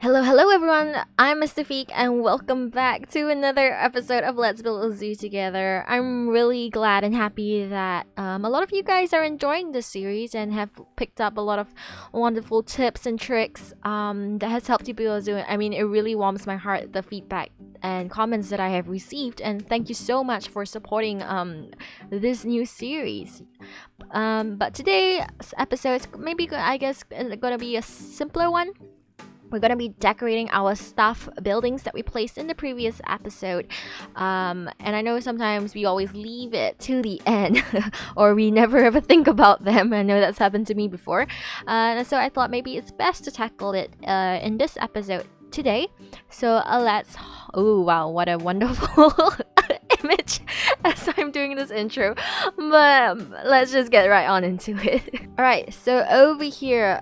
Hello everyone, I'm Mystifiq and welcome back to another episode of Let's Build a Zoo Together. I'm really glad and happy that a lot of you guys are enjoying this series and have picked up a lot of wonderful tips and tricks that has helped you build a zoo. I mean, it really warms my heart, the feedback and comments that I have received, and thank you so much for supporting this new series. But today's episode is maybe, I guess, gonna be a simpler one. We're going to be decorating our stuff buildings that we placed in the previous episode. And I know sometimes we always leave it to the end or we never ever think about them. I know that's happened to me before. So I thought maybe it's best to tackle it in this episode today. So let's... Oh, wow, what a wonderful image as I'm doing this intro. But let's just get right on into it. Alright, so over here...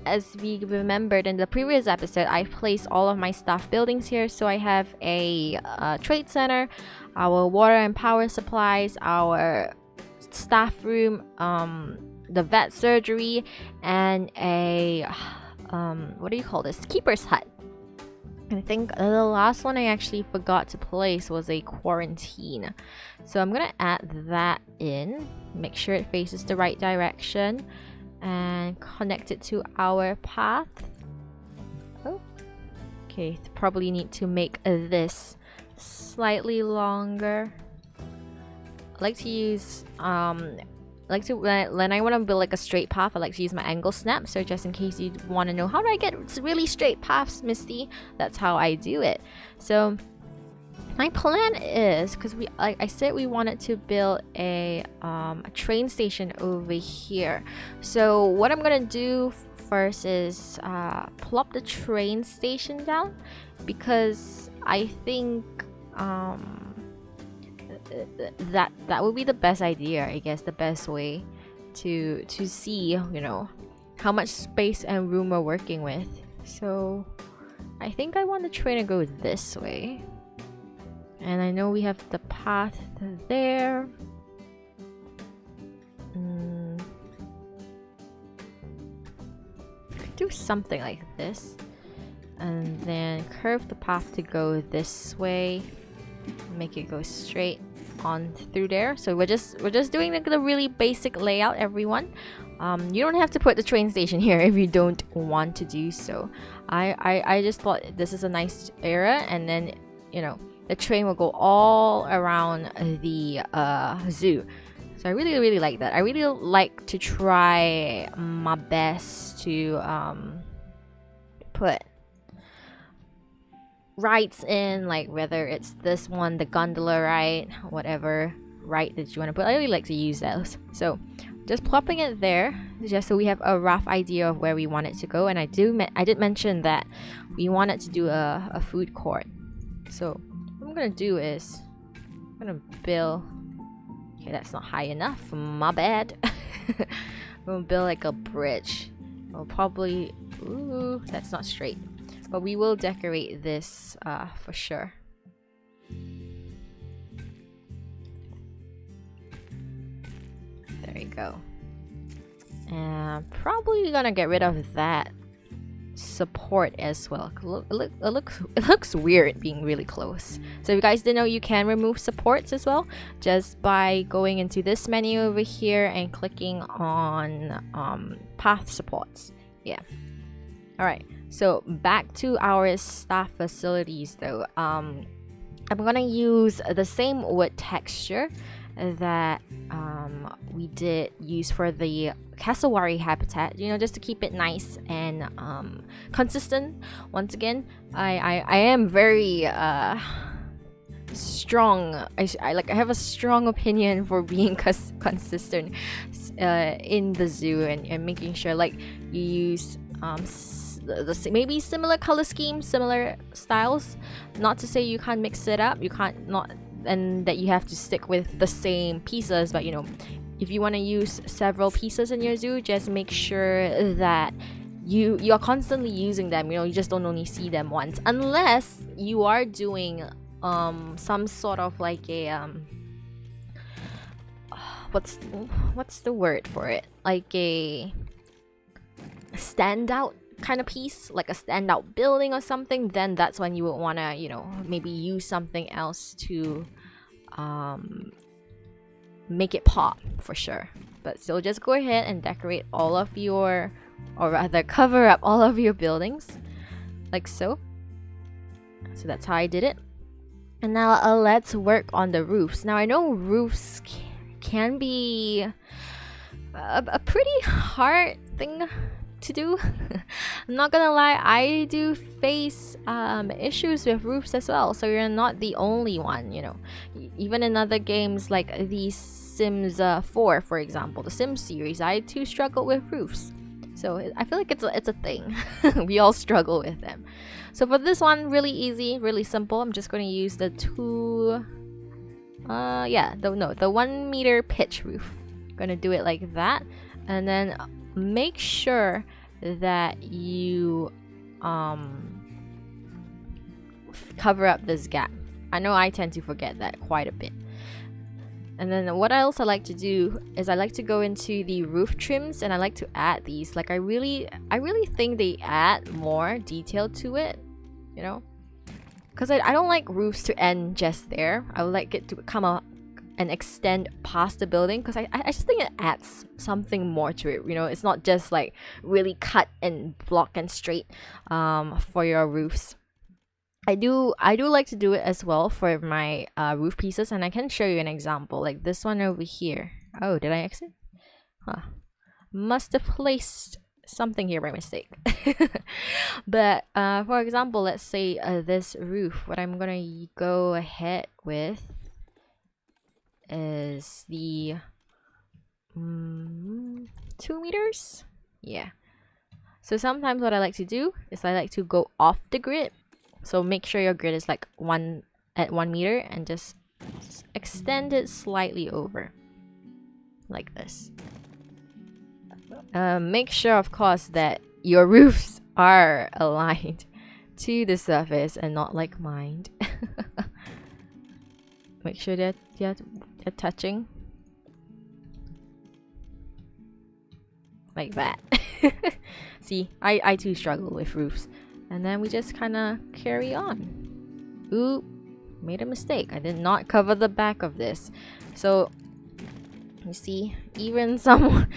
as we remembered in the previous episode, I placed all of my staff buildings here. So I have a trade center, our water and power supplies, our staff room, the vet surgery, and a what do you call this? Keeper's hut. I think the last one I actually forgot to place was a quarantine. So I'm gonna add that in, make sure it faces the right direction, and connect it to our path. Oh, okay, probably need to make this slightly longer. I like to use when I want to build like a straight path, I like to use my angle snap. So just in case you want to know how do I get really straight paths, Misty, that's how I do it. So my plan is, because I said we wanted to build a train station over here. So what I'm gonna do first is plop the train station down, because I think that would be the best idea. I guess the best way to see, you know, how much space and room we're working with. So I think I want the train to go this way. And I know we have the path there. Could do something like this. And then curve the path to go this way. Make it go straight on through there. So we're just doing the really basic layout, everyone. You don't have to put the train station here if you don't want to do so. I just thought this is a nice area, and then, you know, the train will go all around the zoo. So I really like that. I really like to try my best to put rides in, like whether it's this one, the gondola ride, whatever ride that you want to put. I really like to use those. So just plopping it there, just so we have a rough idea of where we want it to go. And I did mention that we wanted to do a food court. So what I'm gonna do is I'm gonna build... Okay, that's not high enough, my bad. I'm gonna build like a bridge. We'll probably... Ooh, that's not straight, but we will decorate this for sure. There you go. And probably gonna get rid of that support as well. It looks weird being really close. So if you guys didn't know, you can remove supports as well, just by going into this menu over here and clicking on path supports. Yeah. Alright, so back to our staff facilities though. I'm gonna use the same wood texture that we did use for the cassowary habitat, you know, just to keep it nice and consistent. Once again, I am very strong. I have a strong opinion for being consistent in the zoo, and making sure like you use maybe similar color schemes, similar styles. Not to say you can't mix it up, you can't not, and that you have to stick with the same pieces, but you know, if you want to use several pieces in your zoo, just make sure that you're constantly using them. You know, you just don't only see them once, unless you are doing some sort of like a what's the word for it, like a standout kind of piece, like a standout building or something, then that's when you would want to, you know, maybe use something else to make it pop for sure. But still, just go ahead and decorate all of your, or rather cover up all of your buildings like so. So that's how I did it. And now let's work on the roofs. Now I know roofs can be a pretty hard thing to do. I'm not gonna lie, I do face issues with roofs as well, so you're not the only one, you know. Even in other games like the Sims 4, for example, the Sims series, I too struggle with roofs. So I feel like it's a thing. We all struggle with them. So for this one, really easy, really simple. I'm just going to use the the 1 meter pitch roof. Gonna do it like that, and then make sure that you cover up this gap. I know I tend to forget that quite a bit. And then what else I like to do is I like to go into the roof trims and I like to add these. Like I really think they add more detail to it, you know, because I don't like roofs to end just there. I would like it to come up and extend past the building, because I just think it adds something more to it, you know. It's not just like really cut and block and straight for your roofs. I do like to do it as well for my roof pieces, and I can show you an example like this one over here. Oh, did I exit? Huh. Must have placed something here by mistake. But for example, let's say this roof, what I'm gonna go ahead with is the 2 meters. Yeah. So sometimes what I like to do is I like to go off the grid. So make sure your grid is like 1 meter and just extend it slightly over like this. Make sure, of course, that your roofs are aligned to the surface and not like mine. Make sure that they're touching like that. See, I too struggle with roofs. And then we just kind of carry on. Ooh, made a mistake. I did not cover the back of this. So you see, even someone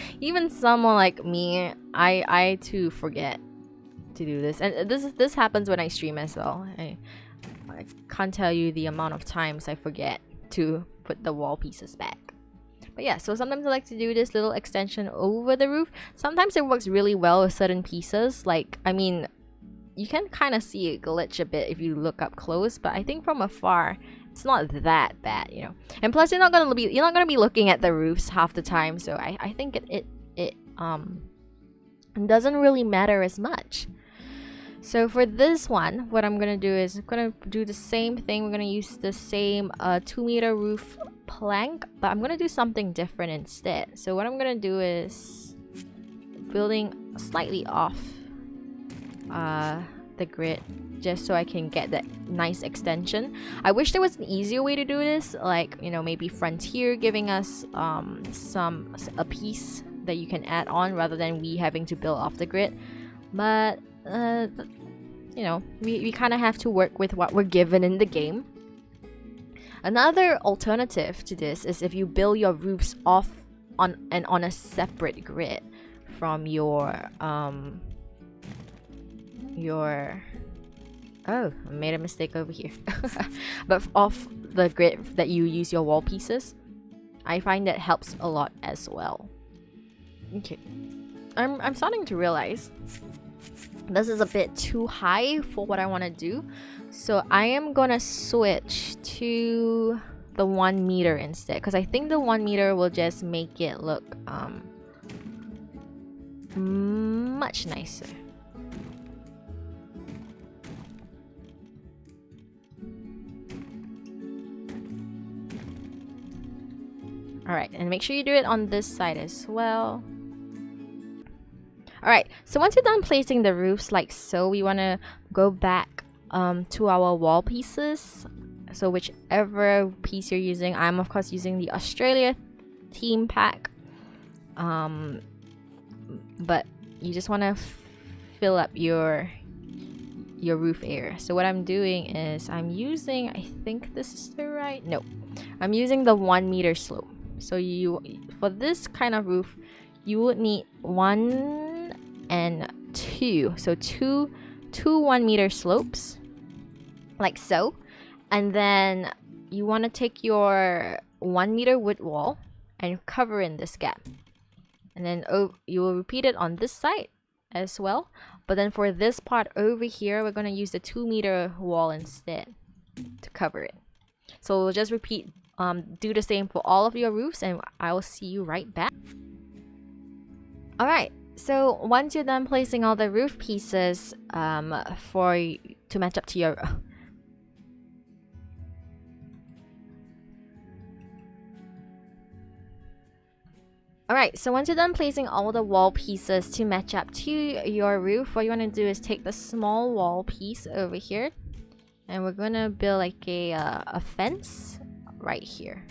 like me, I too forget to do this. And this happens when I stream as well. I can't tell you the amount of times I forget to put the wall pieces back. But yeah, so sometimes I like to do this little extension over the roof. Sometimes it works really well with certain pieces. Like, I mean, you can kind of see it glitch a bit if you look up close, but I think from afar it's not that bad, you know. And plus, you're not gonna be looking at the roofs half the time, so I think it doesn't really matter as much. So for this one, what I'm gonna do is I'm gonna do the same thing. We're gonna use the same 2 meter roof plank, but I'm gonna do something different instead. So what I'm gonna do is building slightly off the grid, just so I can get that nice extension. I wish there was an easier way to do this, like, you know, maybe Frontier giving us a piece that you can add on rather than we having to build off the grid. But you know, we kind of have to work with what we're given in the game. Another alternative to this is if you build your roofs off on a separate grid from your oh, I made a mistake over here. But off the grid that you use your wall pieces, I find that helps a lot as well. Okay, I'm starting to realize this is a bit too high for what I want to do, so I am gonna switch to the 1 meter instead, because I think the 1 meter will just make it look much nicer. Alright, and make sure you do it on this side as well. Alright, so once you're done placing the roofs like so, we want to go back to our wall pieces. So whichever piece you're using, I'm of course using the Australia theme pack. But you just want to fill up your roof area. So what I'm doing is I'm using, I think this is the right, no, I'm using the 1 meter slope. So for this kind of roof, you would need 1 and 2. So two 1 meter slopes, like so. And then you want to take your 1 meter wood wall and cover in this gap. And then you will repeat it on this side as well. But then for this part over here, we're going to use the 2 meter wall instead to cover it. So we'll just repeat, do the same for all of your roofs, and I will see you right back. Alright, so once you're done placing all the roof pieces to match up to your... Alright, so once you're done placing all the wall pieces to match up to your roof, what you want to do is take the small wall piece over here, and we're going to build like a fence right here,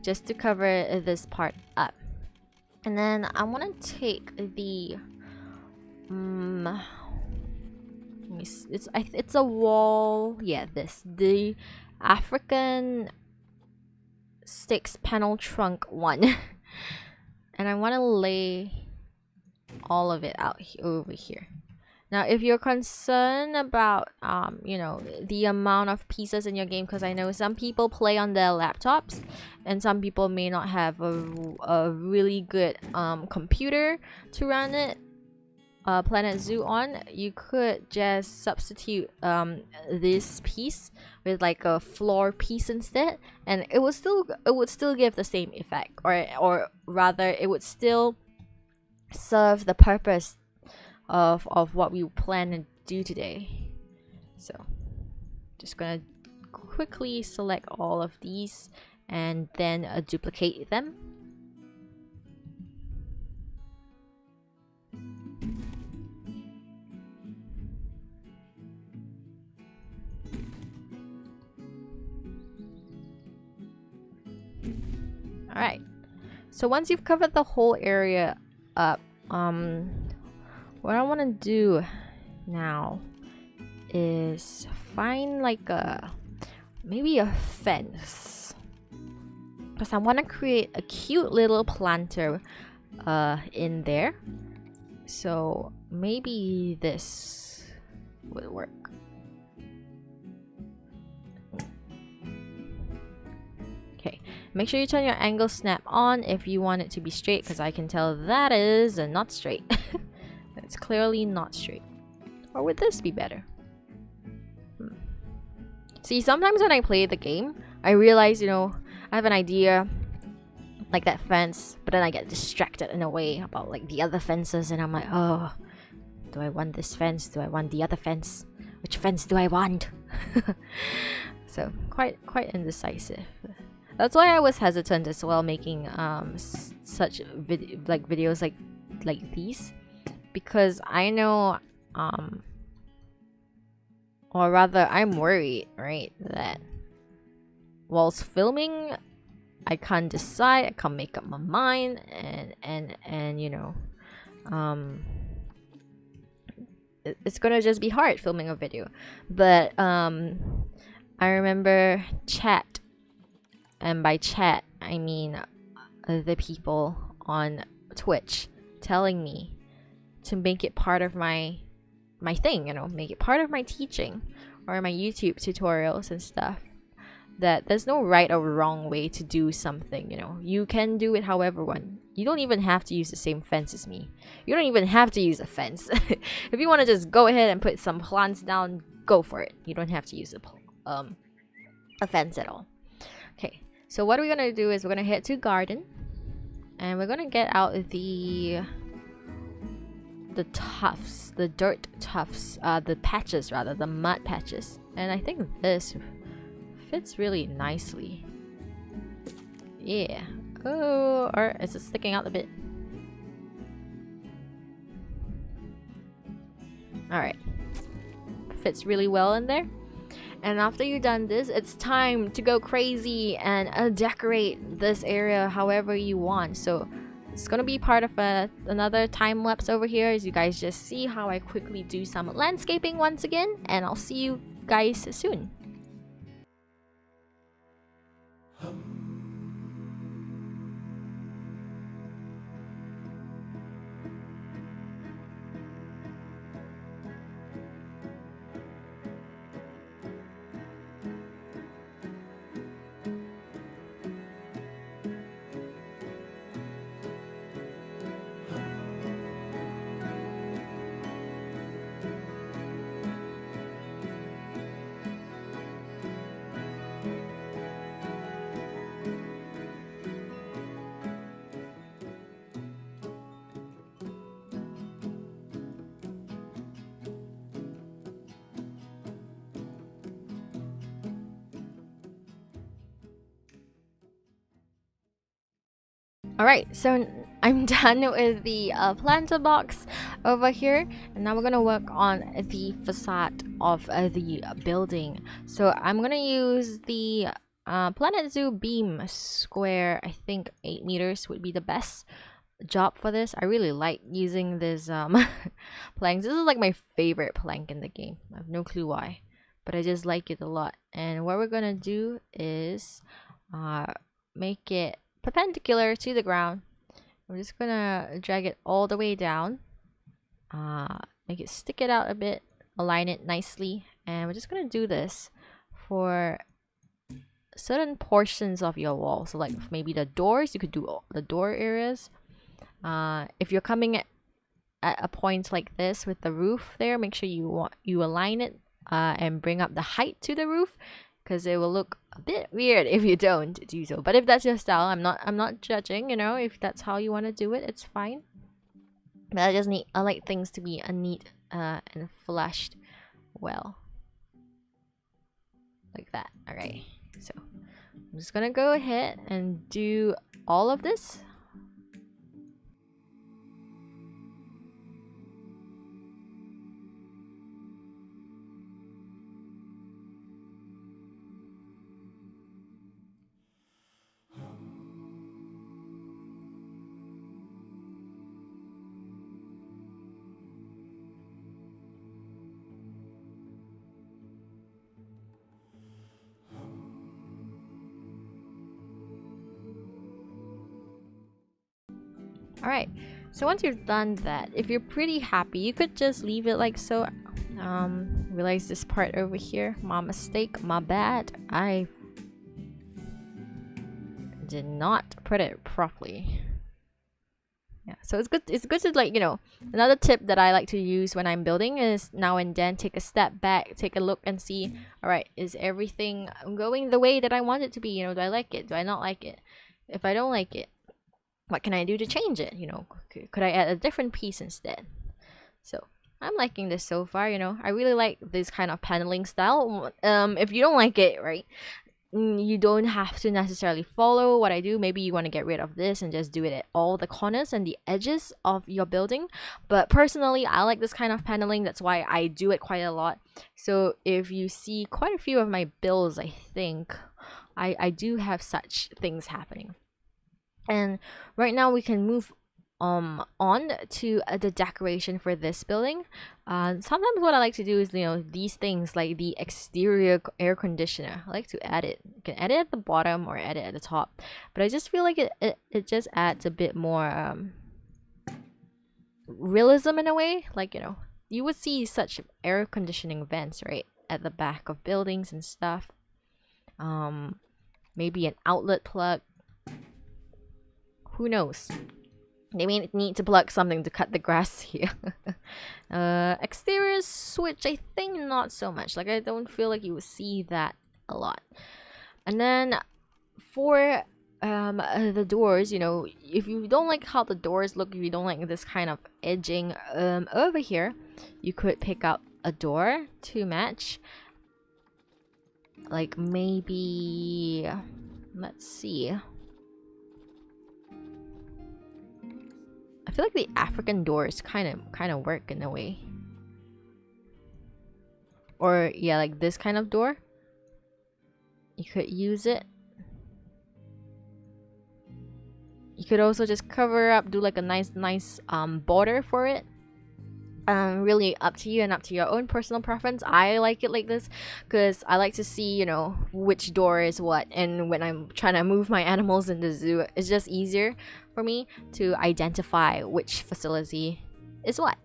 just to cover this part up. And then I want to take the it's a wall, yeah, the African sticks panel trunk one. And I want to lay all of it out over here. Now, if you're concerned about, you know, the amount of pieces in your game, because I know some people play on their laptops, and some people may not have a really good computer to run it, Planet Zoo on, you could just substitute this piece with like a floor piece instead, and it would still give the same effect, or rather it would still serve the purpose of what we plan to do today. So just gonna quickly select all of these and then duplicate them. Alright, so once you've covered the whole area up, what I want to do now is find like maybe a fence, because I want to create a cute little planter in there. So maybe this would work. Okay, make sure you turn your angle snap on if you want it to be straight, because I can tell that is not straight. It's clearly not straight. Or would this be better? See, sometimes when I play the game, I realize, you know, I have an idea like that fence, but then I get distracted in a way about like the other fences, and I'm like, oh, do I want this fence? Do I want the other fence? Which fence do I want? So quite indecisive. That's why I was hesitant as well making such videos like these, because I know or rather I'm worried, right, that whilst filming I can't decide, I can't make up my mind, and you know, it's gonna just be hard filming a video. But I remember chat, and by chat I mean the people on Twitch, telling me to make it part of my thing, you know, make it part of my teaching or my YouTube tutorials and stuff, that there's no right or wrong way to do something, you know. You can do it however one. You don't even have to use the same fence as me. You don't even have to use a fence. If you want to just go ahead and put some plants down, go for it. You don't have to use a fence at all. Okay, so what we're gonna do is we're gonna head to garden, and we're gonna get out the tufts, the dirt tufts, the patches rather, the mud patches. And I think this fits really nicely. Yeah. Oh, or is it sticking out a bit? Alright. Fits really well in there. And after you've done this, it's time to go crazy and decorate this area however you want. So it's gonna be part of another time lapse over here, as you guys just see how I quickly do some landscaping once again, and I'll see you guys soon. Alright, so I'm done with the planter box over here, and now we're gonna work on the facade of the building. So I'm gonna use the Planet Zoo beam square. I think 8 meters would be the best job for this. I really like using this planks. This is like my favorite plank in the game. I have no clue why, but I just like it a lot. And what we're gonna do is make it perpendicular to the ground. We're just gonna drag it all the way down, make it stick it out a bit, align it nicely, and we're just gonna do this for certain portions of your wall. So like maybe the doors, you could do all the door areas. If you're coming at a point like this with the roof there, make sure you align it and bring up the height to the roof, because it will look a bit weird if you don't do so. But if that's your style, I'm not judging, you know. If that's how you want to do it, it's fine. But I like things to be neat and flushed well, like that. Alright, so I'm just gonna go ahead and do all of this. Alright, so once you've done that, if you're pretty happy, you could just leave it like so. Realize this part over here, my mistake, my bad. I did not put it properly. Yeah, so it's good to, like, you know, another tip that I like to use when I'm building is now and then take a step back, take a look and see, alright, is everything going the way that I want it to be? You know, do I like it? Do I not like it? If I don't like it, what can I do to change it? You know, could I add a different piece instead? So I'm liking this so far, you know. I really like this kind of paneling style. If you don't like it, right, you don't have to necessarily follow what I do. Maybe you want to get rid of this and just do it at all the corners and the edges of your building. But personally, I like this kind of paneling. That's why I do it quite a lot. So if you see quite a few of my builds, I think I do have such things happening. And right now we can move on to the decoration for this building. Sometimes what I like to do is, you know, these things like the exterior air conditioner. I like to add it. You can add it at the bottom or add it at the top, but I just feel like it just adds a bit more realism in a way. Like, you know, you would see such air conditioning vents, right, at the back of buildings and stuff. Maybe an outlet plug. Who knows? They may need to plug something to cut the grass here. Exterior switch, I think not so much. Like, I don't feel like you would see that a lot. And then for the doors, you know, if you don't like how the doors look, if you don't like this kind of edging over here, you could pick up a door to match. Like maybe, let's see. I feel like the African doors kind of work in a way. Or yeah, like this kind of door. You could use it. You could also just cover up, do like a nice border for it. Really up to you and up to your own personal preference. I like it like this because I like to see, you know, which door is what, and when I'm trying to move my animals in the zoo, it's just easier for me to identify which facility is what.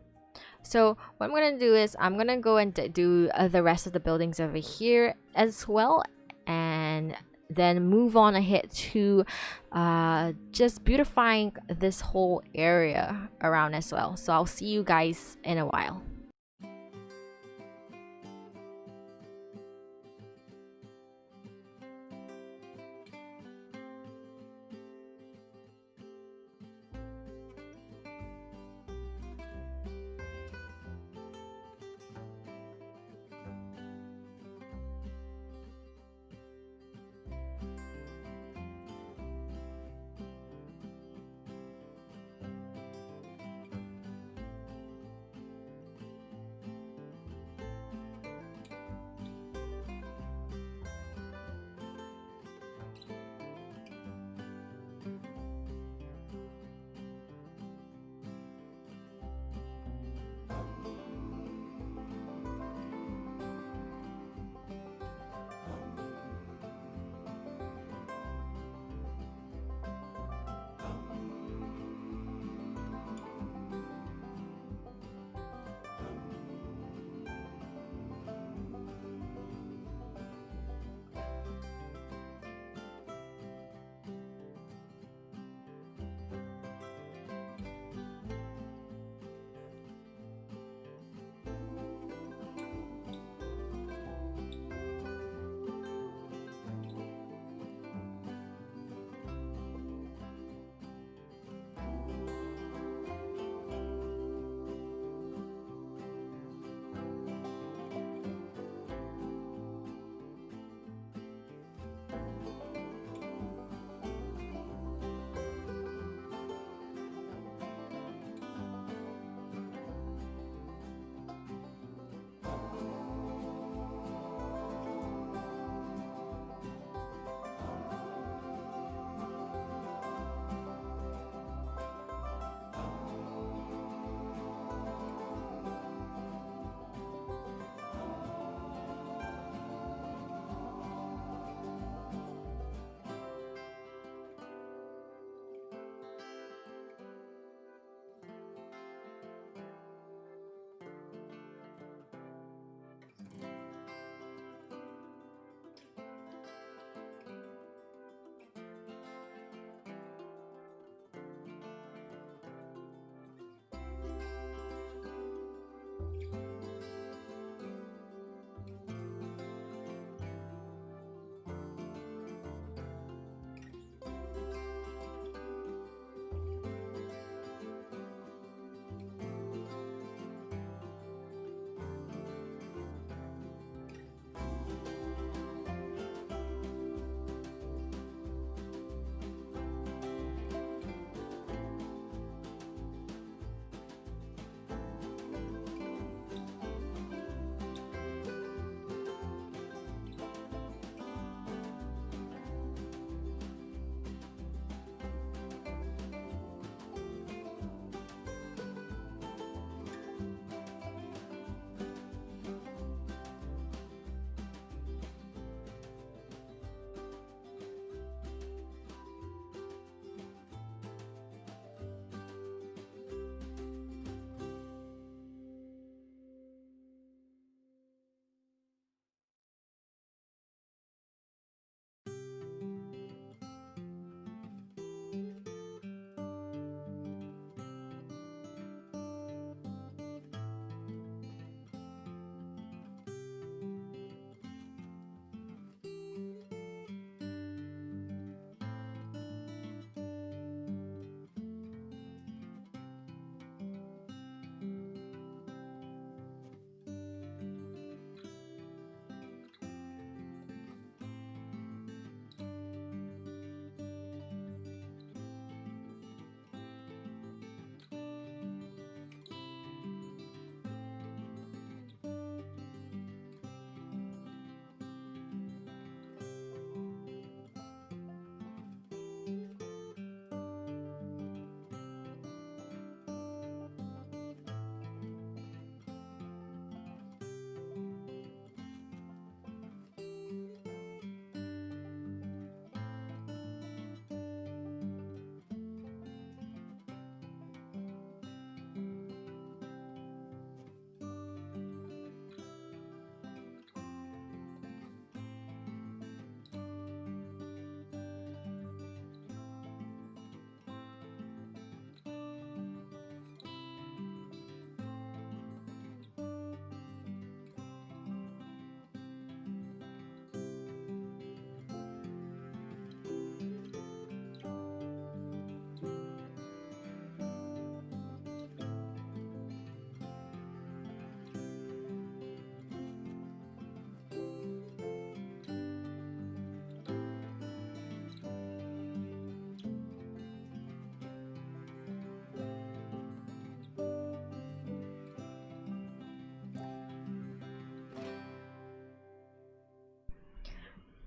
So what I'm gonna do is I'm gonna go and do the rest of the buildings over here as well, and then move on ahead to just beautifying this whole area around as well. So I'll see you guys in a while.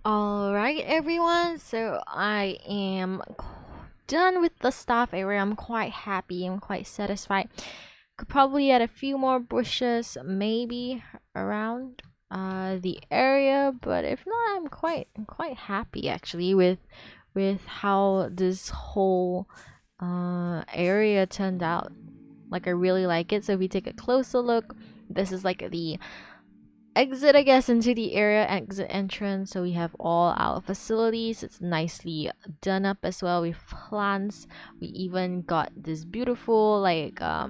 Alright, everyone, so I am done with the staff area. I'm quite happy, I'm quite satisfied. Could probably add a few more bushes, maybe around the area, but if not, I'm quite happy actually with how this whole area turned out. Like, I really like it. So if we take a closer look, this is like the exit, I guess, into the area, exit entrance. So we have all our facilities. It's nicely done up as well with plants. We even got this beautiful like I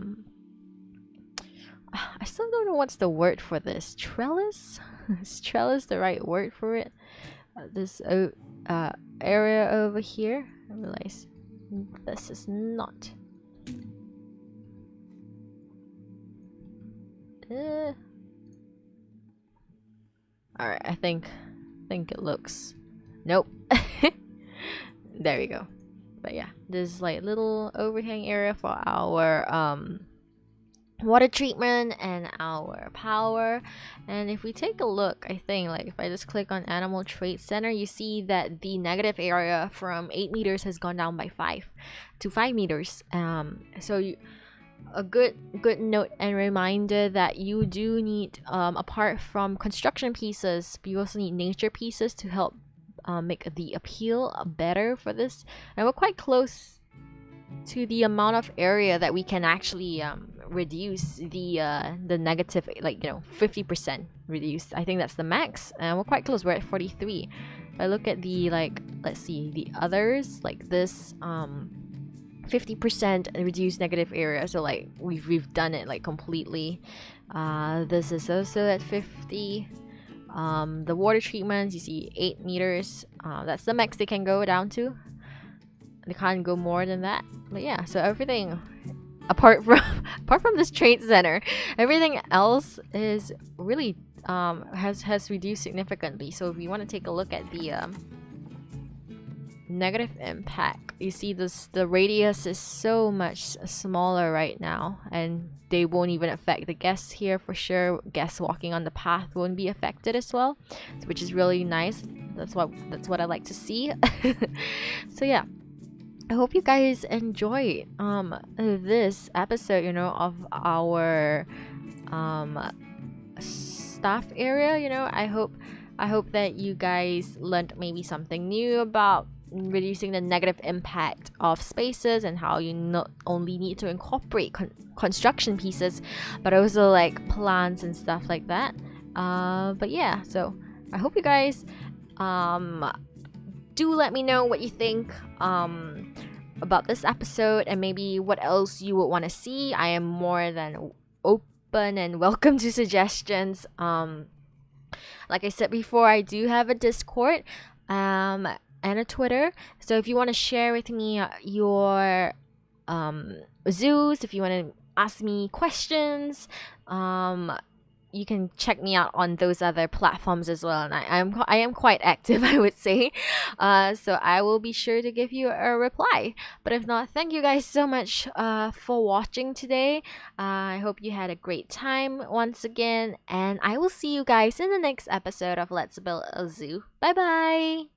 still don't know what's the word for this. Trellis? Is trellis the right word for it? This area over here. I realize this is not. Alright, I think it looks. Nope. There we go. But yeah, this like little overhang area for our water treatment and our power. And if we take a look, I think like if I just click on Animal Trade Center, you see that the negative area from 8 meters has gone down by 5 to 5 meters. So a good note and reminder that you do need, apart from construction pieces, you also need nature pieces to help make the appeal better for this. And we're quite close to the amount of area that we can actually reduce the negative, like 50% reduced. I think that's the max, and we're quite close. We're at 43. If I look at the let's see the others, like this 50% reduced negative area, so like we've done it like completely. This is also at 50. The water treatments, you see 8 meters. That's the max they can go down to. They can't go more than that. But yeah, so everything apart from this trade center, everything else is really has reduced significantly. So if you want to take a look at the negative impact, you see the radius is so much smaller right now, and they won't even affect the guests here for sure. Guests walking on the path won't be affected as well, which is really nice. That's what I like to see. So yeah, I hope you guys enjoyed this episode, of our staff area. I hope that you guys learned maybe something new about reducing the negative impact of spaces, and how you not only need to incorporate construction pieces, but also like plants and stuff like that. But yeah, so I hope you guys do let me know what you think about this episode, and maybe what else you would want to see. I am more than open and welcome to suggestions. Like I said before, I do have a Discord and a Twitter. So if you want to share with me your zoos, if you want to ask me questions, you can check me out on those other platforms as well. And I am quite active, I would say. So I will be sure to give you a reply. But if not, thank you guys so much for watching today. I hope you had a great time once again. And I will see you guys in the next episode of Let's Build a Zoo. Bye bye!